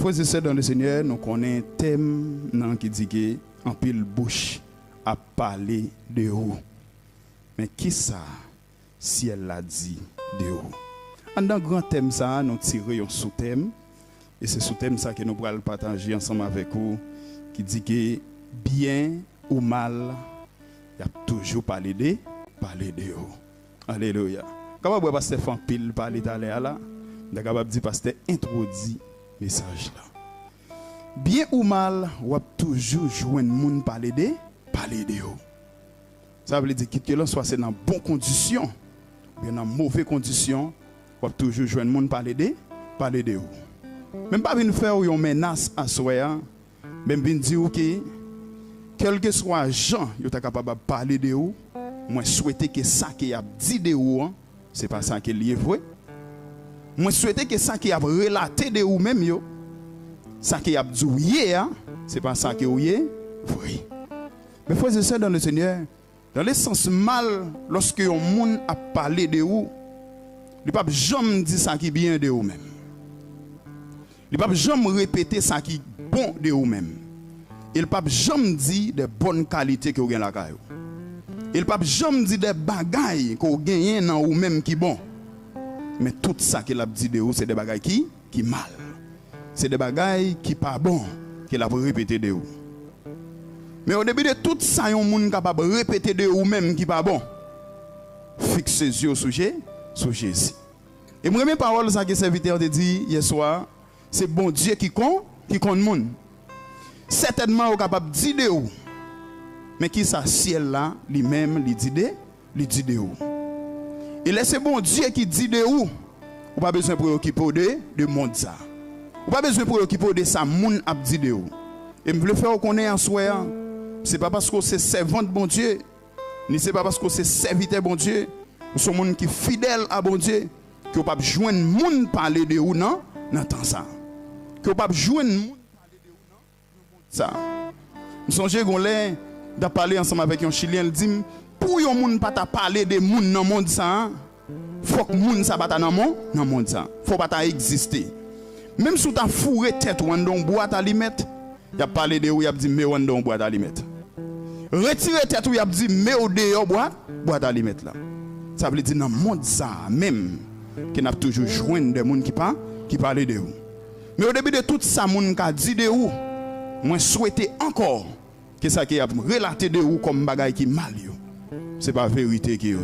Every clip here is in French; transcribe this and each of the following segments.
frères et sœurs dans le Seigneur, nous connaissons un thème qui dit que en pile bouche a parlé de vous. Mais qui ça si elle l'a dit de vous? Dans le grand thème ça, nous tirons un sous-thème et c'est sous-thème ça que nous allons partager ensemble avec vous qui dit que bien ou mal, il y a toujours parlé de vous. Alléluia. Comment vous pasteur en pile parler d'aller là? Capable dire pasteur introduit message là. Bien ou mal, ou toujours joindre monde parler de vous. Ça veut dire que l'on soit c'est dans bonnes conditions, bien dans mauvaises conditions, ou toujours joindre monde parler de vous. Même pas venir faire une menace à soi, même venir dire que quel que soit gens, vous êtes capable de parler de vous. Moi souhaite que ça qui a dit de vous, c'est pas ça qui est vrai. Moi souhaite que ça qui a relaté de vous même yo, ça qui a dit hier, c'est pas ça qui est vrai. Mais frères et sœurs dans le Seigneur, dans le sens mal, lorsque un monde a parlé de vous, il ne peut jamais dire ça qui est bien de vous même. Il ne peut jamais répéter ça qui est bon de vous même. Il ne peut jamais dire de bonnes qualités que vous avez dans la caille. Il ne peut jamais dire des bagailles que vous gagnez dans vous-même qui bon. Mais tout ça qu'il a dit de vous, c'est des bagailles qui mal. C'est des bagailles qui pas bon qu'il a répété de vous. Mais au début de tout ça, il y a un monde capable de répéter de vous-même qui pas bon. Fixez les yeux sur Jésus. Et moi, mes paroles, ça que le serviteur te dit hier soir, c'est bon Dieu qui compte le monde. Certainement, vous êtes capable de dire de vous. Mais qui ça ciel là, lui-même, lui dit de vous. Et laissez bon Dieu qui dit de vous. Vous pas besoin de préoccuper de monde ça. Vous pas besoin de préoccuper de ça, monde a dit de vous. Et je veux faire connaître en soi, c'est pas parce que c'est servant de bon Dieu, ni c'est pas parce que c'est serviteur bon Dieu, ou sont monde qui fidèle à bon Dieu, que vous pas joindre monde parler de vous non, dans temps ça. Que vous pas joindre monde parler de vous non, ça. Je songe qu'on l'a de parler ensemble avec un Chilien, il dit pour yon moun pas ta parler de moun dans monde ça, faut que moun ça pas dans monde ça. Faut pas ta exister. Même si tu as fourré tête ou dans boîte à limette, y a parlé de ou y a dit mais dans boîte à limette. Retirer tête ou y a dit mais au dehors boîte à limette là. Ça veut dire dans monde ça même que n'a toujours joindre des moun qui parler de vous. Mais au début de tout ça moun ka dit de vous, moi souhaiter encore que ça qui a relaté de vous comme bagaille qui mal yo. C'est pas vérité qui est.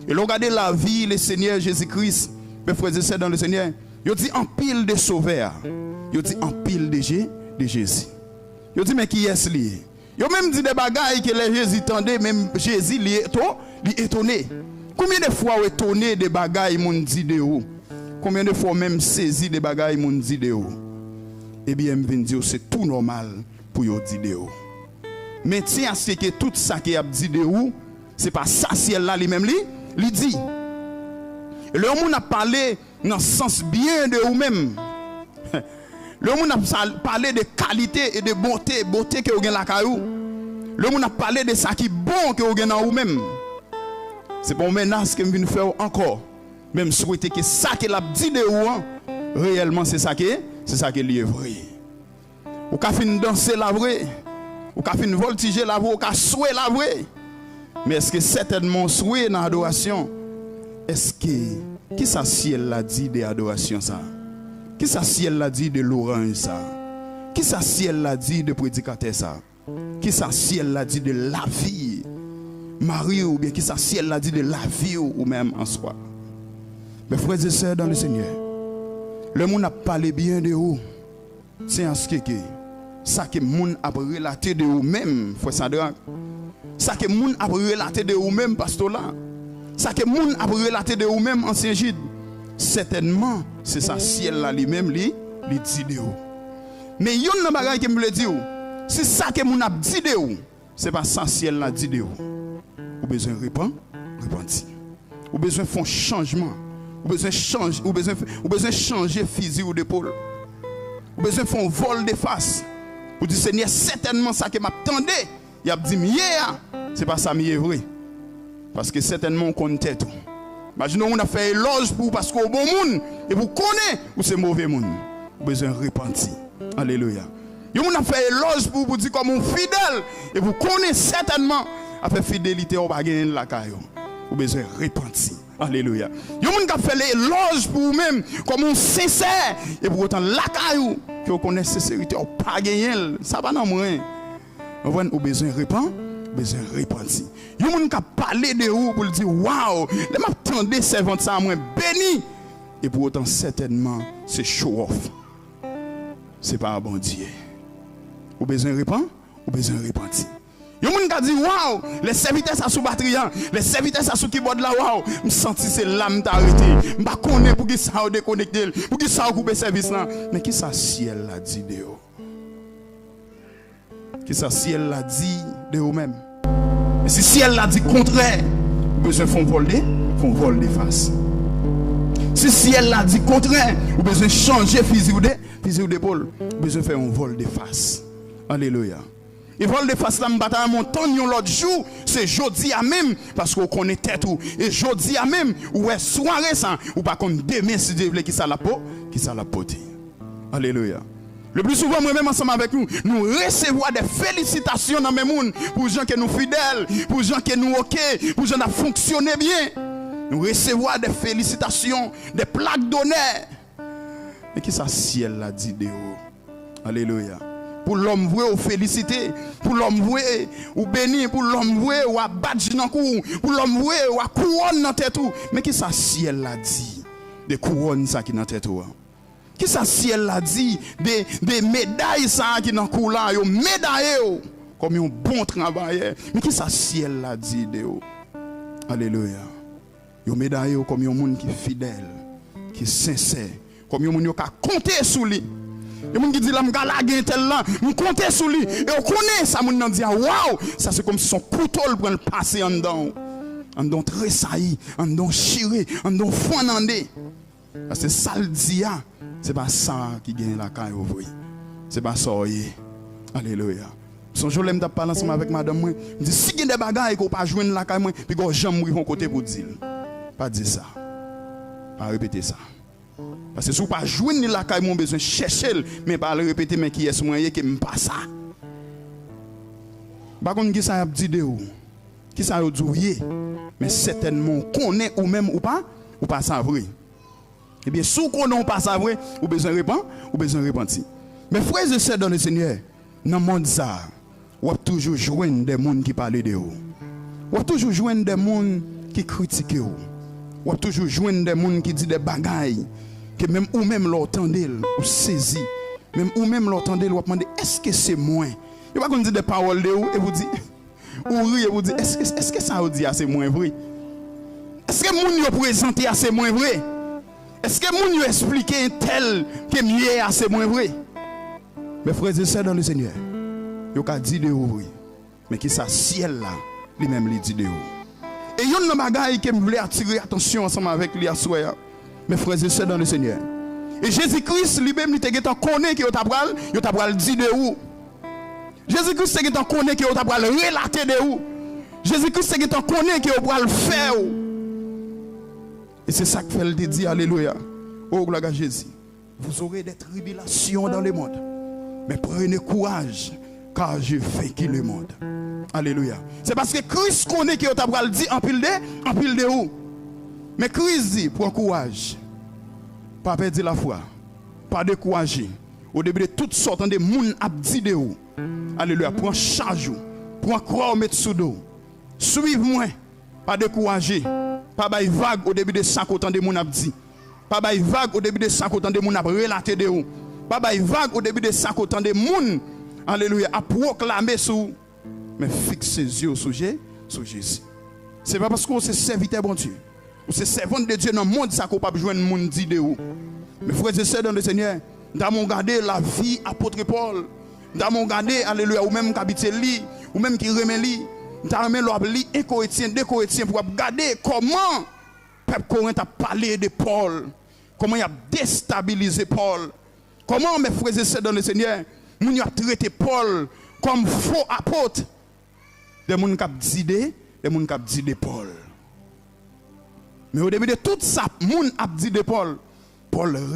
Et regardez la vie le Seigneur Jésus-Christ, mes frères et sœurs dans le Seigneur, il dit en pile de sauveurs, il dit en pile de Jésus. Il dit mais qui est-ce lié? Il même dit des bagailles que les Jésus tendaient, même Jésus li étonné. Combien de fois étonné des bagailles moun dit de vous? Combien de fois même saisi des bagailles moun dit de vous? Eh bien, je viens dire c'est tout normal pour yo dire de vous. Mais tiens à ce que tout ça qui a dit de vous, c'est pas ça ciel là lui-même lui dit. Le monde a parlé dans le sens bien de vous-même. Le monde a parlé de qualité et de beauté que vous avez la caillou. Le monde a parlé de ça qui est bon que vous avez dans vous-même. C'est pas une menace que je viens faire encore. Même souhaiter que ça qu'il a dit de vous, réellement c'est ça qui est vrai. Vous pouvez danser la vraie. Vous pouvez voltiger la vraie. Vous pouvez souhaiter la vraie. Mais est-ce que certainement souhait dans l'adoration? Est-ce que qui ça ciel l'a dit de l'adoration ça? Qui ça ciel l'a dit de l'orange ça? Qui ça ciel l'a dit de prédicateur ça? Qui ça ciel l'a dit de la vie? Marie ou bien qui ça ciel l'a dit de la vie ou même en soi? Mes frères et sœurs dans le Seigneur, le monde a parlé bien de vous. C'est en ce que ça que le monde a relaté de vous-même, frère Sandra. Ça que le monde a relaté de vous-même, pasteur là. Ça que le monde a relaté de vous-même, ancien Gide. Certainement, c'est ça ciel là lui-même, lui dit de vous. Mais il y a un bagage qui me dit, c'est ça que le monde a dit de vous. C'est pas ça ciel là dit de vous. Vous avez besoin de repentir. Vous avez besoin de faire un changement. Vous avez besoin de changer physique ou d'épaule. Vous avez besoin de faire un vol de face. Vous dites, Seigneur, certainement ça que m'attendait. Il a dit, c'est pas ça, mais vrai. Parce que certainement on connaît tout. Imaginez, on a fait éloge pour parce qu'on est bon monde et vous connaissez ou c'est mauvais monde. besoin repentir. Alléluia. Vous avez fait éloge pour vous dire comme un fidèle et vous connaissez certainement avec fidélité on va gagner la caillou. Vous avez besoin repentir. Alléluia. Vous avez fait l'éloge pour vous-même comme un sincère et pour autant la caillou que vous connaissez sincérité on pas gagner ça va non moins. Vous avez besoin repentir. Besoin repentir. Vous avez parlé de vous pour dire waouh, les m'attendais servante ça moi béni et pour autant certainement c'est show off. C'est pas un bon Dieu. Ou besoin répandre, ou besoin repentir. Yo moun ka dit waouh, les serviteurs ça sous batterie, les serviteurs ça sous keyboard là waouh, me senti c'est l'âme t'a arrêté. M'pa connait pour qui ça ou déconnecter, pour qui ça couper service là. Mais qui ça ciel l'a dit de yo? Qui ça ciel l'a dit de vous même? Et si ciel l'a dit contraire, vous besoin font vol de face. Si ciel l'a dit contraire, vous besoin changer fusil d'épaule, vous besoin faire un vol de face. Alléluia. Et vol de face là m'bata montagne l'autre jour, c'est jeudi à même parce qu'on connaît tête ou et jeudi à même ou est soirée ça ou pas comme demain si Dieu veut qui ça la pote. Alléluia. Le plus souvent moi même ensemble avec nous recevons des félicitations dans mes monde pour gens qui nous fidèles, pour gens qui nous OK, pour gens qui fonctionnent bien. Nous recevons des félicitations, des plaques d'honneur. Mais qui ça ciel l'a dit de haut? Alléluia. Pour l'homme voué ou félicité, pour l'homme voué ou béni, pour l'homme voué ou badge dans cou, pour l'homme voué ou couronne dans tête tout. Mais qui ça ciel l'a dit de couronne ça qui dans tête tout? Qui ça ciel l'a dit de médailles ça qui dans cou là, yo médaillé comme un bon travailleur. Mais qui ça ciel l'a dit de haut? Alléluia. Yo médaillé comme un monde qui est fidèle, qui est sincère, comme un monde qui a compté sur lui. Les gens qui disent là, je vais tel là, je compte sur lui. Et on connaît ça, on dit waouh, ça c'est comme si son couteau pour le passer en dedans. En dedans tressailli, en dedans chiré, en dedans fondandé. Parce que ça le dit, c'est pas ça qui gagne la caille au vrai. C'est pas ça. Alléluia. Son jour, je me parle ensemble avec madame, moi, je dis si il y a des bagages qu'on pas joindre la caille, puis qu'on jamais mourir côté pour dire. Pas dire ça. Pas répéter ça. Parce que si vous ne pouvez pas jouer la caille, vous besoin de chercher, mais pas le répéter, mais qui est ce moyen qui ne pas ça. Par contre, qui ça a dit de vous? Qui ça a dit? Mais certainement, connaît ou même ou pas ça vrai. Eh bien, si vous connaissez pas ça vrai, vous besoin de répandre, vous besoin de repentir. Mais frères et sœurs dans le Seigneur, dans le monde ça, vous avez toujours joindre des gens qui parlent de vous. Vous avez toujours joindre des gens qui critiquent vous. Vous avez toujours joindre des gens qui disent des bagailles. Que même ou même l'entendez ou saisi même ou même l'entendez ou demander est-ce que c'est moi il va qu'on dit des paroles de vous et vous dit ou rire et vous dit est-ce que ça vous dit c'est moins vrai est-ce que moun yo présenter assez moins vrai est-ce que moun yo expliquer tel que mieux assez moins vrai mes frères et sœurs dans le Seigneur yo ka dit de vous mais qui ça ciel là lui-même lui dit de vous et yon nan bagay que me voulait attirer attention ensemble avec lui à soir. Mes frères et sœurs dans le Seigneur. Et Jésus-Christ lui-même, il te connaît que il t'a dit de où. Jésus-Christ te connaît que il t'a relater de où. Jésus-Christ te connaît que il t'a faire. Et c'est ça que fait le dit, alléluia. Oh, gloire à Jésus. Vous aurez des tribulations dans le monde. Mais prenez courage, car j'ai vaincu le monde. Alléluia. C'est parce que Christ connaît que il t'a dit en pile de où. Mais Christ dit, prends courage. Pas perdre la foi. Pas décourager. Au début de toutes sortes de monde a dit de vous. Alléluia. Prends charge. Prends croix mettre sous dos. Suive-moi. Pas décourager. Pas bail vague au début de 5 autant de monde a dit. Pas bail vague au début de 5 autant de monde a relaté de vous. Pas bail vague au début de 5 autant de monde. Alléluia. A proclamer sous. Mais fixe ses yeux sur Jésus. C'est pas parce qu'on se serviteur bon Dieu. C'est servant de Dieu dans le monde, ça qu'on pas besoin de monde dit de vous. Mes frères et sœurs dans le Seigneur, nous avons regardé la vie apôtre Paul. Nous avons regardé, alléluia, ou même qui habite lui, ou même qui remet lui. Nous avons regardé un Corinthien, 2 Corinthiens pour regarder comment le peuple Corinth a parlé de Paul. Comment il a déstabilisé Paul. Comment, mes frères et sœurs dans le Seigneur, nous avons traité Paul comme faux apôtre. Des gens qui ont dit de Paul. Mais au début de tout ça, moun a dit de Paul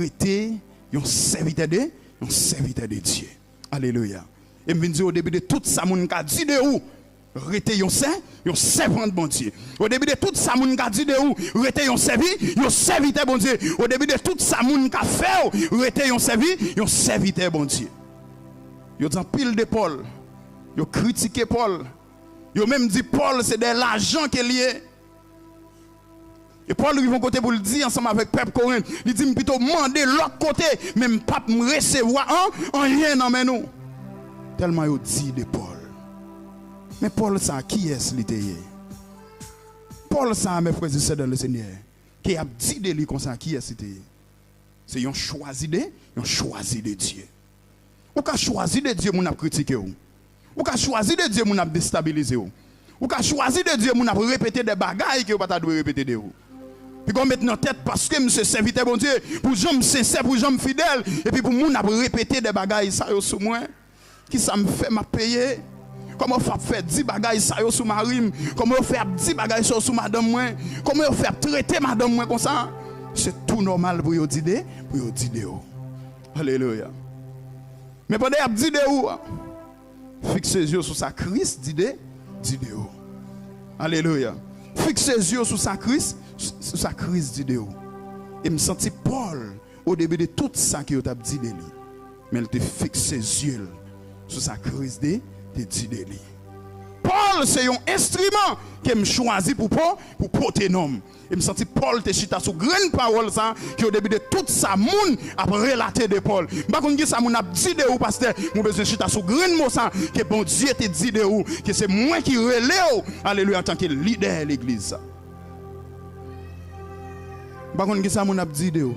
était un serviteur de Dieu. Alléluia. Et me dire au début de tout ça, mon ka dit de où? Rete yon servant de bon Dieu. Au début de tout ça, moun ka dit de ou, rete yon serviteur bon Dieu. Au début de tout ça, moun ka fait, rete yon serviteur bon Dieu. Yo dit pile de Paul. Yo critiqué Paul. Yo même dit Paul c'est de l'argent qui est lié. Et Paul lui vont côté pour le dire ensemble avec peuple Corinth. Il dit plutôt demander l'autre côté, même pas me recevoir en rien dans nous. Tellement yo dit de Paul. Mais Paul, ça, qui est-ce qu'il était? Paul, ça, mes frères et sœurs dans le Seigneur, qui a dit de lui comme ça, qui est-ce qu'il était? C'est un choisi de Dieu. Ou qu'a choisi de Dieu, mon a critiqué ou. Ou qu'a choisi de Dieu, mon a déstabilisé ou. Ou qu'a choisi de Dieu, mon a répété des bagailles que vous pas doit répéter de vous. Puis qu'on mette dans tête parce que monsieur serviteur bon Dieu, pour gens sincères, pour gens fidèles, et puis pour mon a répété des bagailles ça yo sous moi, qui ça me fait m'a payer. Comment faire 10 bagailles ça sous ma rime? Comment faire 10 bagailles sous madame moi? Comment faire traiter madame moi comme ça? C'est tout normal pour vous dire de vous. Alléluia. Mais pendant qu'il dit de vous, fixe les yeux sur sa Christ, dit de vous. Alléluia. Fixe les yeux sur sa Christ, dit de vous. Et me senti Paul au début de tout ça qu'il a dit de lui. Mais il te fixe ses yeux sur sa Christ de lui. Paul, c'est un instrument que me choisi pour porter nom. Et me senti Paul te chita sous grande parole ça qui au début de tout ça moun a relaté de Paul. Pas qu'on dit ça moun a dit de ou pasteur, mon besoin chita sous grande mot ça que bon Dieu te dit de ou que c'est moi qui relève alléluia en tant que leader de l'église ça. Pas qu'on dit ça moun a dit de ou.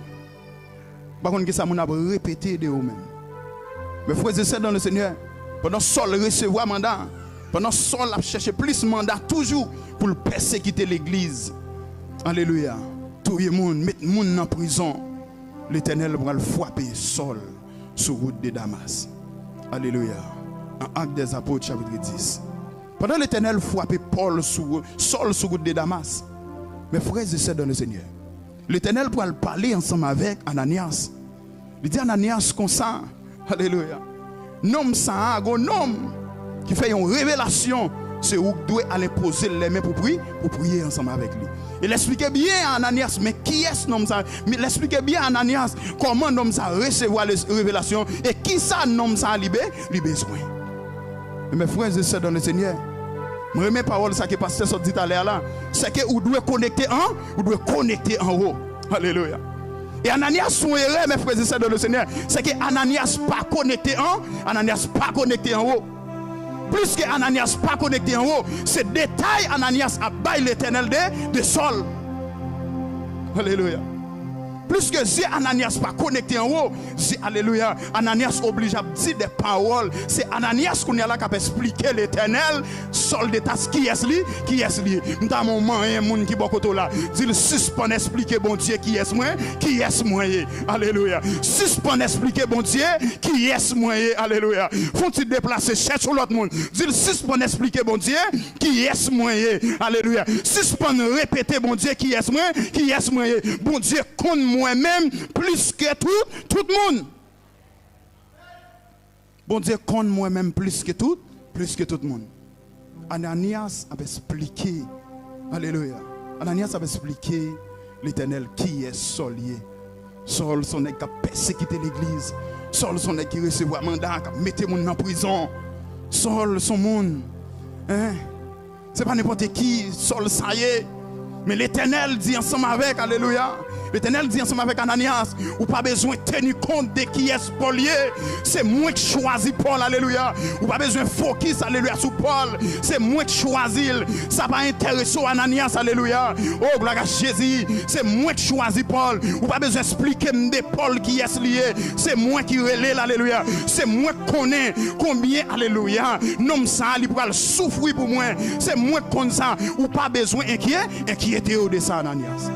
Pas qu'on dit ça moun a répété de ou même. Mais frères et sœurs dans le Seigneur, pendant Saul recevoir mandat, pendant Saul a cherché plus mandat toujours pour persécuter l'église. Alléluia. Tout le monde, mettre le monde en prison. L'Éternel va le frapper Saul sur route de Damas. Alléluia. En Actes des Apôtres, chapitre 10. Pendant l'Éternel frappait Saul sur route de Damas. Mes frères et sœurs dans le Seigneur, l'Éternel pourra parler ensemble avec Ananias. Il dit Ananias comme ça. Alléluia. Nom ça, un homme qui fait une révélation. C'est où doit aller poser les mains pour prier ensemble avec lui. Il expliquait bien à Ananias, mais qui est ce nom ça? Il expliquait bien à Ananias comment nom ça recevoir les révélations et qui ça nom ça a besoin. Et mes frères et sœurs dans le Seigneur, je remets parole ça que pasteur sorti tout à l'heure là, c'est que vous devez connecter en haut. Alléluia. Et Ananias son erreur mes frères et sœurs dans le Seigneur, c'est que Ananias pas connecté en haut. Plus que Ananias pas connecté en haut, ce détail Ananias a baillé l'Éternel de Saul. Alléluia. Plus que si Ananias pas connecté en haut, si alléluia, Ananias oblige à dire des paroles. C'est Ananias qu'on est là qui a expliqué l'Éternel, Saul de tas qui est lui. Dans mon moment, un monde qui est là, dit suspend expliquer bon Dieu qui est moi, alléluia. Suspend expliquer bon Dieu qui est moi, alléluia. Faut-il déplacer, cherche l'autre monde. Dit suspend expliquer bon Dieu qui est moi, alléluia. Suspend répéter bon Dieu qui est moi, bon Dieu compte moi-même plus que tout le monde. Bon Dieu compte moi-même plus que tout le monde. Ananias a expliqué, alléluia. Ananias a expliqué l'Éternel qui est Saul. Saul son nèg qui a persécuté l'église. Saul son nèg qui recevoir mandat, qui a mis les gens en prison. Saul son monde. Hein? C'est pas n'importe qui, Saul ça y est. Mais l'Éternel dit ensemble avec, alléluia. L'Éternel dit ensemble avec Ananias, ou pas besoin de tenir compte de qui est Paul. C'est moi qui choisis Paul, alléluia. Ou pas besoin de focus, alléluia, sur Paul. C'est moi qui choisis. Ça va intéresser Ananias, alléluia. Oh, gloire à Jésus. C'est moi qui choisis Paul. Ou pas besoin d'expliquer de Paul qui est lié. C'est moi qui relève, alléluia. C'est moi qui connais combien, alléluia. Non, ça, il pourra souffrir pour moi. C'est moi qui connais ça. Ou pas besoin d'inquiéter de ça, Ananias.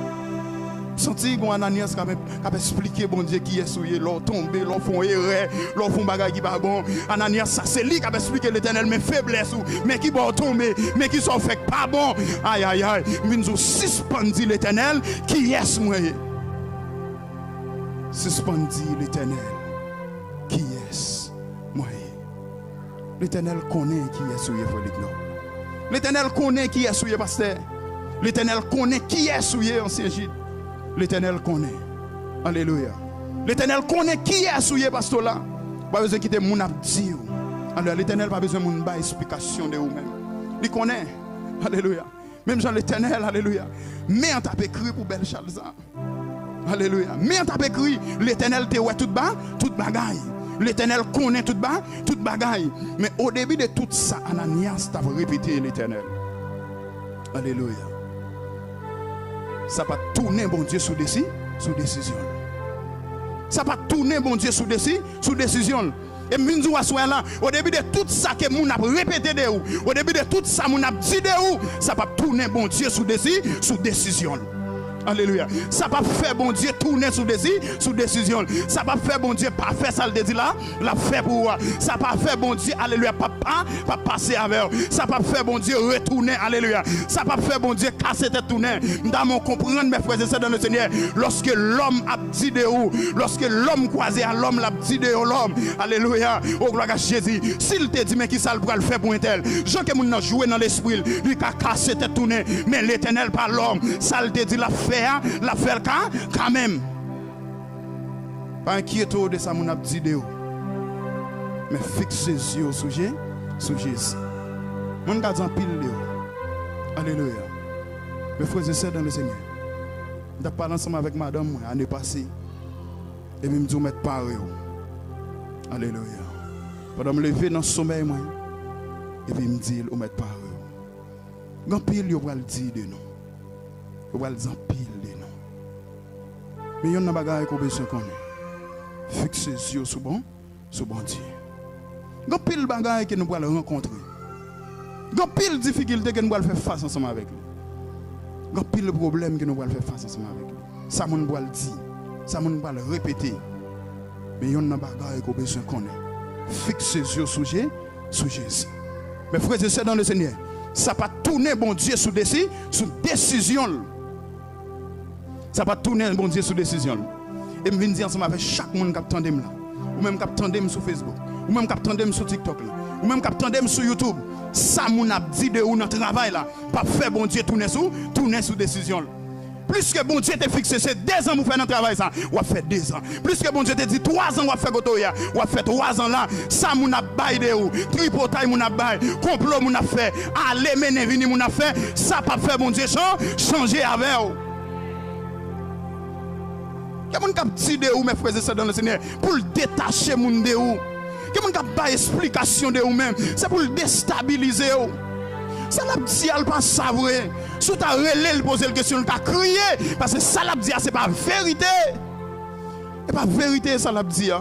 Senti qu'on Ananias qui a expliqué bon Dieu qui est souillé, l'on tombé, l'on font erreur, l'on font bagaille qui pas bon. Ananias ça c'est lui qui a expliqué l'Éternel mes faiblesses mais qui vont tomber, mais qui sont fait pas bon. Aïe aïe aïe, nous suspendons l'Éternel qui est moi. Suspendit l'Éternel. Qui est-ce? Moi. L'Éternel connaît qui est souillé, frère Ligno. L'Éternel connaît qui est souillé, pasteur. L'Éternel connaît qui est souillé, ancien Gilles. L'Éternel connaît. Alléluia. L'Éternel connaît qui est souillé, pasteur là. Pas besoin de quitter mon abdi. Alors l'Éternel pas besoin de mon explication de vous-même. Il connaît. Alléluia. Même Jean l'Éternel, alléluia. Mais on t'a écrit pour Belshazzar. Alléluia. Mais on t'a écrit, l'Éternel te ouais tout bas, toute bagaille. L'Éternel connaît tout bas, toute bagaille. Mais au début de tout ça, Ananias t'a répété l'Éternel. Alléluia. Ça va tourner, bon Dieu, sous décision. Ça va tourner, bon Dieu, sous décision. Et minzou assoya là, au début de tout ça que moun a répété de ou, au début de tout ça moun a dit de ou, ça va tourner, bon Dieu, sous décision. Alléluia. Ça va faire bon Dieu tourner sous décision. Ça va faire bon Dieu pas faire ça le dit là, la fait pour ça va faire bon Dieu alléluia pas passer avec. Ça va faire bon Dieu retourner alléluia. Ça va faire bon Dieu casser tête tourner. Dans mon comprendre mes frères et sœurs dans le Seigneur, lorsque l'homme a dit de où, lorsque l'homme croisé à l'homme l'a dit de l'homme. Alléluia. Au gloire à Jésus. S'il te dit mais qui ça le pour le faire pour un tel. Jean que moun jouer dans l'esprit, lui a cassé tête tourner, mais l'Éternel par l'homme, ça le dit la faire quand même. Pas inquiété de ça, mon abdi de mais fixe ses yeux sur Jésus. Mon garde en pile de alléluia. Mes frères et sœurs dans le Seigneur. Je parle ensemble avec madame l'année passée. Et même me mettre par eux. Alléluia. Pendant me lever dans le sommeil, moi. Et puis me dire, on mettre par eux. Grand pile, il va le dire de nous. Il va le dire pile de nous. Mais il y a une bagaille qu'on besoin qu'on ait. Fixe ses yeux sur bon Dieu. Il y a pile bagaille que nous allons rencontrer. Il y a pile difficulté que nous allons faire face ensemble avec lui. Il y a pile problème que nous allons faire face ensemble avec lui. Ça, nous allons le dire. Ça, nous allons le répéter. Mais il y a une bagaille qu'on besoin qu'on ait. Fixe ses yeux sur Jésus. Mes frères et sœurs dans le Seigneur, ça va tourner bon Dieu sous décision. Ça va tourner bon Dieu sous décision. Et je viens dire ensemble avec chaque monde qui attend là. Ou même qui attend sur Facebook. Ou même qui attend sur TikTok là. Ou même qui attend sur YouTube. Ça moun a dit de ou dans travail là. Pas faire bon Dieu tourner sous décision. Plus que bon Dieu te fixe, c'est 2 ans pour faire notre travail ça. Ou a fait 2 ans. Plus que bon Dieu te dit 3 ans ou a fait gotoya. Ou a fait 3 ans là. Ça moun a bail de ou. Tripotaille moun a bail. Complot moun a fait. Aller mener venir moun a fait. Ça pas faire bon Dieu changer avec ou. Quelqu'un qui a dit de ou mes frères et sœurs dans le Seigneur pour le détacher moun de ou. Quelqu'un qui a pas explication de ou même. C'est pour le déstabiliser ou. Ça l'a dit, elle pas savourer. Si tu as relé, poser la question, tu as crié. Parce que ça l'a dit, c'est pas vérité. C'est pas vérité, ça l'a dit.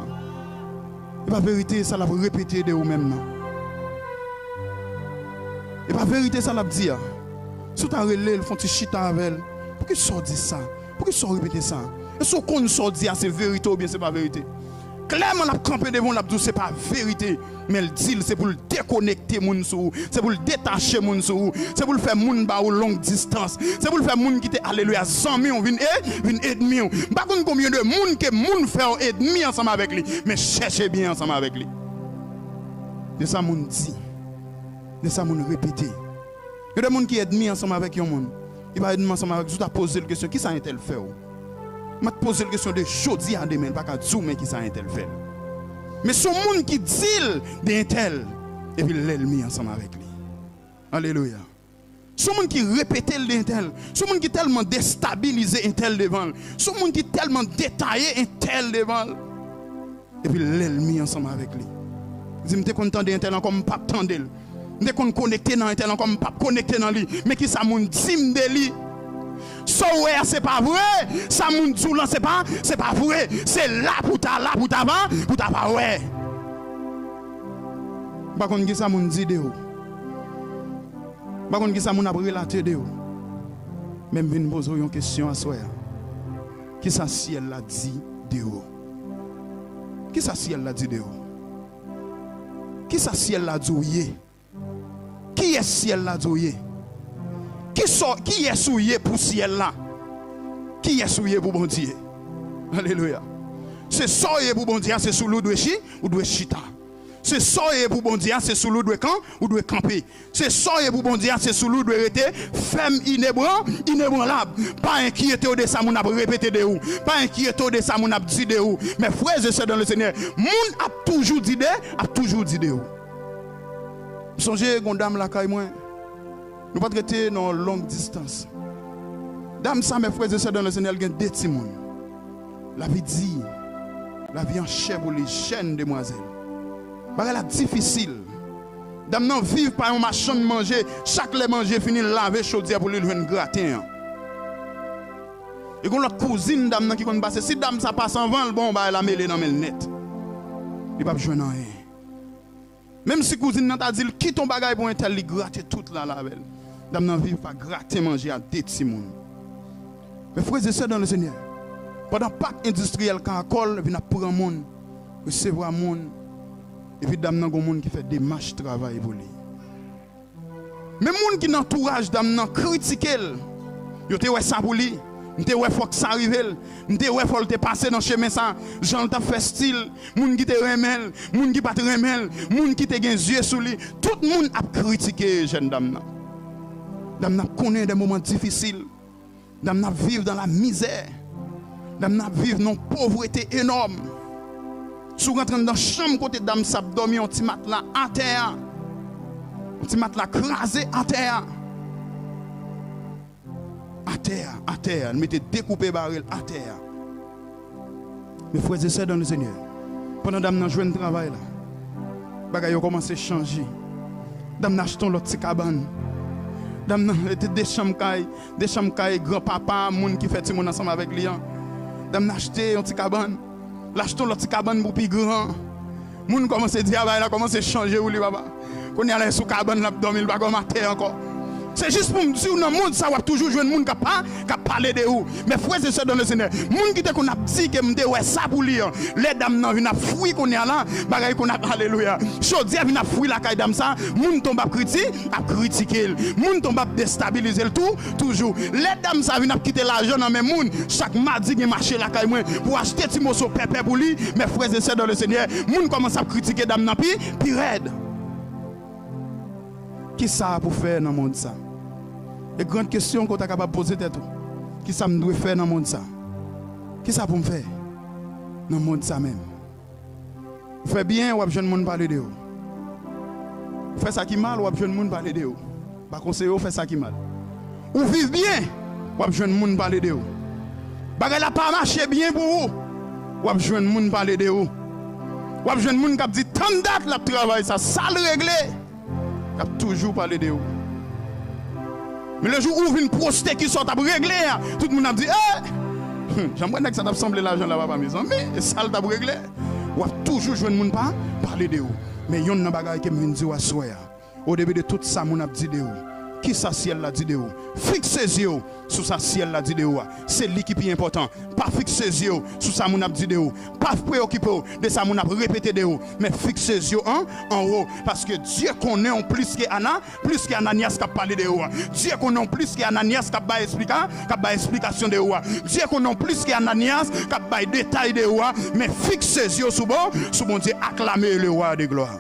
C'est pas vérité, ça l'a répété de vous-même. C'est pas vérité, ça l'a dit. Si tu as relé, il faut que tu chita avec elle. Pourquoi tu sors dit ça? Pourquoi tu sors répéter ça? Est-ce qu'on sort dit, c'est vérité ou bien c'est pas vérité? Clairement, on a campé devant la ce n'est pas vérité. Mais le deal, c'est pour le déconnecter moun sou, c'est pour le détacher moun sou, c'est pour le faire moun ba ou longue distance, c'est pour le faire moun qui te alléluia 100 000 vin ennemi. Pas combien de moun que moun fait ennemi ensemble avec lui, mais cherchez bien ensemble avec lui. De ça moun dit, de ça moun répété. Il y a des moun qui ennemi ensemble avec yon moun. Il va ennemi ensemble avec vous, tu as posé la question qui ça a-t-elle fait? Je vais te poser la question de jeudi à demain, pas qu'à zoomer qui ça a été fait. Mais ce monde qui dit d'un tel, et puis l'ennemi ensemble avec lui. Alléluia. Ce monde qui répète d'un tel, ce monde qui est tellement déstabilisé un tel devant, ce monde qui est tellement détaillé un tel devant, et puis l'ennemi ensemble avec lui. Je me suis content d'un tel comme pas tendre. Je me suis connecté dans un tel comme pas connecté dans lui. Mais qui ça moun dit de lui? So ouais, c'est pas vrai. Ça moun djou là c'est pas vrai. C'est là pour ta pas ouais. Par contre qui ça moun dit de ou. Par contre qui ça moun a relaté de ou. Même vinn poser une question à soi. Qui ça ciel l'a dit de ou? Qui ça ciel l'a dit de ou? Qui ça ciel l'a dit? Qui est ciel l'a dit? Qui est souillé pour ciel là? Qui est souillé pour bon Dieu? Alléluia. C'est ça pour bon Dieu, c'est sous l'eau de chi ou de chita. C'est ça pour bon Dieu, c'est sous l'eau de camp ou de camper. C'est ça pour bon Dieu, c'est sous l'eau de rester femme inébranlable. Pas inquiété de ça, mon a répété de où. Pas inquiété de ça, mon a dit de où. Mais frères et sœurs dans le Seigneur, moun a toujours dit de où. Songez qu'on dame la caille moi. Nous pas traiter dans longue distance. Dame ça mes frères et sœurs dans le Seigneur, il y a deux petits monde. La vie dit, la vie en chair pour les jeunes demoiselles. Parce la difficile. Dame non vivre par un machin de manger, chaque les manger fini laver chaudière pour lui joindre gratin. Et qu'on l'autre cousine dame qui connaît passer si dame ça passe en vent bon bah la mêler dans le net. Il pas joindre rien. Même si cousine n'a t'a dit quitte ton bagage pour un tel li gratter toute la lavel. Dame non vivre pas gratter manger à des petits monde. Mais frères et sœurs dans le Seigneur. Pendant Pâques industriel quand col vient prendre monde, recevoir monde. Et puis dame nan gon monde qui fait des marches travail pour lui. Mais monde qui n'entourage dame nan critiquer. Yo te ouais ça pour lui. M'te ouais faut que ça arrive. M'te ouais faut te passer dans chemin ça. Jean t'a fait style, monde qui te remel, monde qui pas te remel, monde qui te gen yeux sous lui. Tout le monde a critiqué jeune dame nan. Dame nan connaît des moments difficiles. Dame nan vivre dans la misère. Dame nan vivre dans pauvreté énorme. Si vous rentrez dans la chambre, côté dame, ça dormi, un petit matelas à terre. Un petit matelas crasé à terre. À terre. Elle mettait découpé baril à terre. Mes frères et sœurs dans le Seigneur, pendant que dame n'a joué un travail là, bagay a commencé à changer. Dame n'a acheté l'autre cabane. Dame n'a été des chambres grand-papa, moun qui fait mon ensemble avec lui. Dame n'a acheté un petit cabane. L'achetons l'autre cabane pour plus grand. Moun commence à dire, il a commencé à changer ou li baba. Qu'on y a sous cabane là dormir pas comme terre encore. C'est juste pour me dire dans le monde ça va toujours jouer monde qui parler de où. Mais frères et sœurs dans le Seigneur, monde qui te qu'on a dit que me ouais ça pour lire. Les dames nan viennent fouiller qu'on y a là, bagaille qu'on a alléluia. Chaudier viennent fouiller la caille dame ça, monde tombe à critiquer, monde tombe à déstabiliser le tout toujours. Les dames ça viennent quitter l'argent dans mes monde, chaque mardi qui marcher la caille moi pour acheter petit morceau pépé pour lui. Mes frères et sœurs dans le Seigneur, monde commence à critiquer dame nan puis raide. Qui ça pour faire dans le monde ça? Et grande question qu'on est capable de poser tête. Qui ça me doit faire dans le monde ça? Qui ça pour me faire dans le monde ça même? Vous faites bien ou jeune monde parler de vous? Vous faites ça qui mal ou jeune monde parler de vous? Par conseil vous faites ça qui mal. Ou vivez bien ou jeune monde parler de vous? Bagay la pas marché bien pour vous. Ou jeune monde parler de vous? Ou jeune monde qui dit tant date la travail ça le réglé. Qui a toujours parlé de vous. Mais le jour où une prostituée qui sort à régler, tout le monde a dit, j'aimerais que ça t'a semblé l'argent là-bas, mes amis, et ça t'a réglé. Ou toujours jouer le monde pas parler de vous. Mais il y a un bagage qui me vient dire à soi. Au début de tout ça, mon a dit de vous. Qui ça ciel l'a dit de vous? Fixez les yeux sur ça ciel l'a dit de vous. C'est lui qui est important. Pas fixez les yeux sur ça mon a dit de vous. Pas préoccupé de ça mon a répété de vous. Mais fixez les yeux en haut. Parce que Dieu connaît en plus qu'Ananias qui a parlé de vous. Dieu connaît en plus qu'Ananias qui a explication de vous. Dieu connaît en plus qu'Ananias qui a détail de vous. Mais fixez les yeux sur bon Dieu, acclamez le roi de gloire.